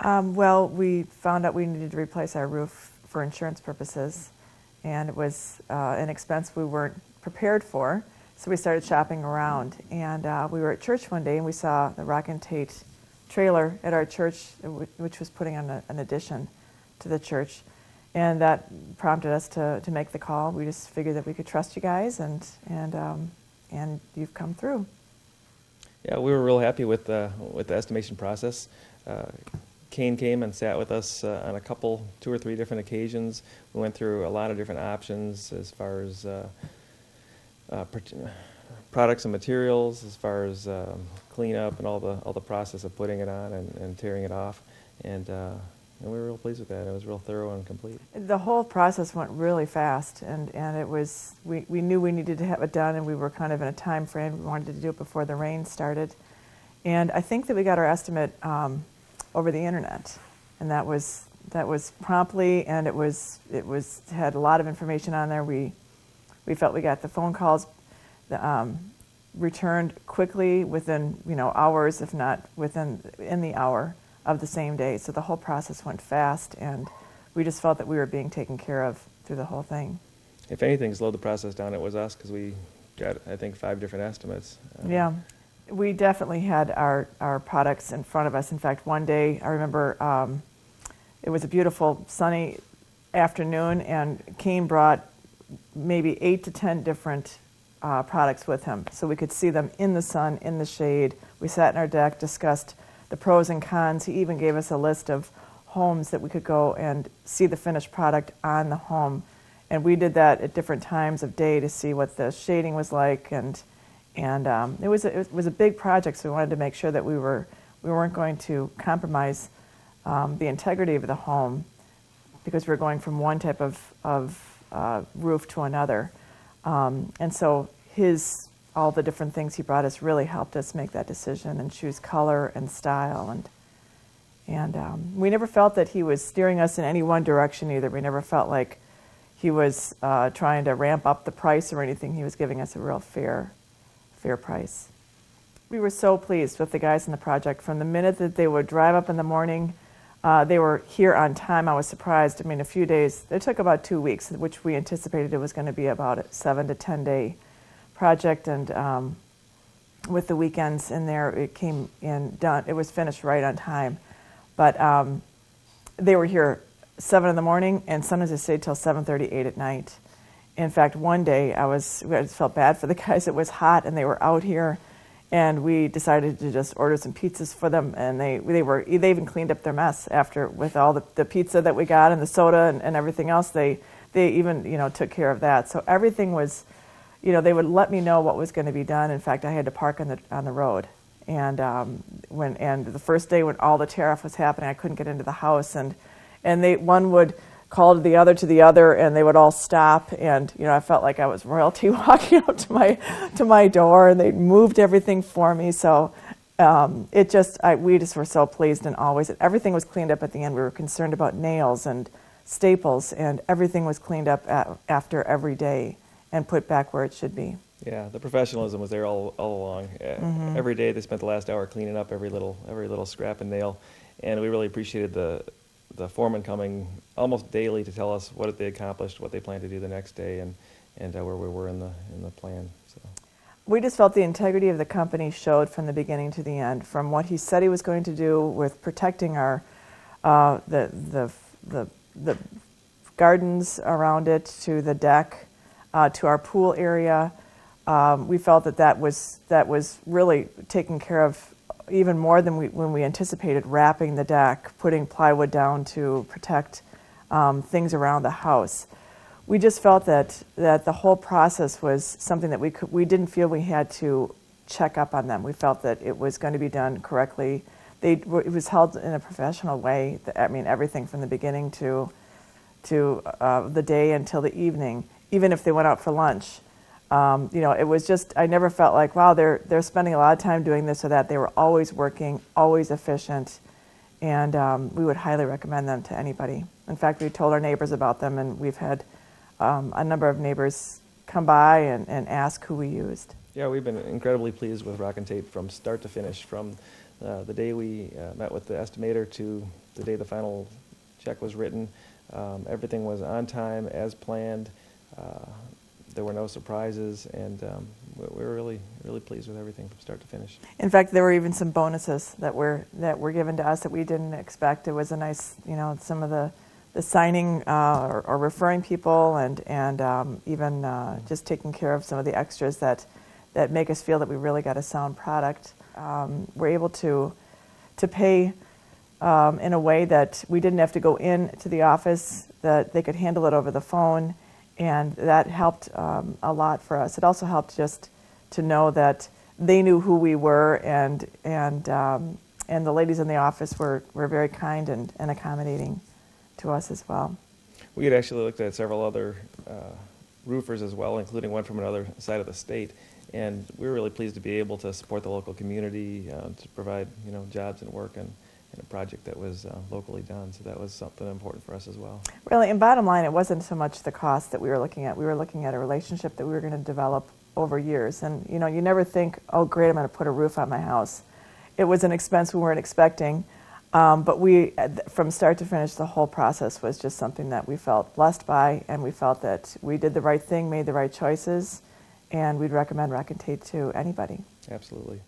Well, we found out we needed to replace our roof for insurance purposes, and it was an expense we weren't prepared for. So we started shopping around, and we were at church one day, and we saw the Rock and Tait trailer at our church, which was putting on an addition to the church, and that prompted us to make the call. We just figured that we could trust you guys, and you've come through. Yeah, we were real happy with the estimation process. Kane came and sat with us on a couple, 2 or 3 different occasions. We went through a lot of different options as far as products and materials, as far as cleanup and all the process of putting it on and tearing it off, and we were real pleased with that. It was real thorough and complete. The whole process went really fast, and it was we knew we needed to have it done, and we were kind of in a time frame. We wanted to do it before the rain started, and I think that we got our estimate over the internet, and that was promptly, and it had a lot of information on there. We felt we got the phone calls returned quickly within hours, if not in the hour of the same day. So the whole process went fast, and we just felt that we were being taken care of through the whole thing. If anything slowed the process down, it was us, because we got, I think, 5 different estimates. Yeah. We definitely had our products in front of us. In fact, one day, I remember it was a beautiful sunny afternoon, and Kane brought maybe 8 to 10 different products with him, so we could see them in the sun, in the shade. We sat in our deck, discussed the pros and cons. He even gave us a list of homes that we could go and see the finished product on the home, and we did that at different times of day to see what the shading was like, and it was a big project, so we wanted to make sure that we weren't going to compromise the integrity of the home, because we were going from one type of roof to another, and so all the different things he brought us really helped us make that decision and choose color and style, and we never felt that he was steering us in any one direction either. We never felt like he was trying to ramp up the price or anything. He was giving us a real fair price. We were so pleased with the guys in the project. From the minute that they would drive up in the morning, they were here on time. I was surprised. I mean, a few days, it took about 2 weeks, which we anticipated it was going to be about a 7 to 10 day project, and with the weekends in there, it came in done. It was finished right on time, but they were here 7 in the morning, and sometimes they stayed till 7:30, 8 at night. In fact, one day I just felt bad for the guys. It was hot, and they were out here, and we decided to just order some pizzas for them. And they even cleaned up their mess after, with all the pizza that we got and the soda and everything else. They even took care of that. So everything was, they would let me know what was going to be done. In fact, I had to park on the road, and the first day when all the tear-off was happening, I couldn't get into the house, and one would call to the other, and they would all stop, and I felt like I was royalty walking up to my door, and they moved everything for me. So we just were so pleased, and everything was cleaned up at the end. We were concerned about nails and staples, and everything was cleaned up after every day and put back where it should be. Yeah, the professionalism was there all along. Mm-hmm. Every day they spent the last hour cleaning up every little scrap and nail, and we really appreciated the foreman coming almost daily to tell us what they accomplished, what they planned to do the next day, and where we were in the plan. So we just felt the integrity of the company showed from the beginning to the end, from what he said he was going to do with protecting our the gardens around it, to the deck, to our pool area. We felt that was really taken care of even more than when we anticipated, wrapping the deck, putting plywood down to protect things around the house. We just felt that the whole process was something that we didn't feel we had to check up on them. We felt that it was going to be done correctly. It was held in a professional way. I mean, everything from the beginning to the day until the evening, even if they went out for lunch. It was just, I never felt like, wow, they're spending a lot of time doing this or that. They were always working, always efficient, and we would highly recommend them to anybody. In fact, we told our neighbors about them, and we've had a number of neighbors come by and ask who we used. Yeah, we've been incredibly pleased with Rock and Tait from start to finish, from the day we met with the estimator to the day the final check was written. Everything was on time, as planned. There were no surprises, and we were really, really pleased with everything from start to finish. In fact, there were even some bonuses that were given to us that we didn't expect. It was a nice, some of the signing or referring people, and even just taking care of some of the extras that make us feel that we really got a sound product. We're able to pay in a way that we didn't have to go into the office, that they could handle it over the phone, and that helped a lot for us. It also helped just to know that they knew who we were, and the ladies in the office were very kind and accommodating to us as well. We had actually looked at several other roofers as well, including one from another side of the state, and we were really pleased to be able to support the local community, to provide jobs and work and a project that was locally done. So that was something important for us as well. Really, and bottom line, it wasn't so much the cost that we were looking at. We were looking at a relationship that we were going to develop over years. And you never think, oh great, I'm going to put a roof on my house. It was an expense we weren't expecting, but we, from start to finish, the whole process was just something that we felt blessed by, and we felt that we did the right thing, made the right choices, and we'd recommend Tait to anybody. Absolutely.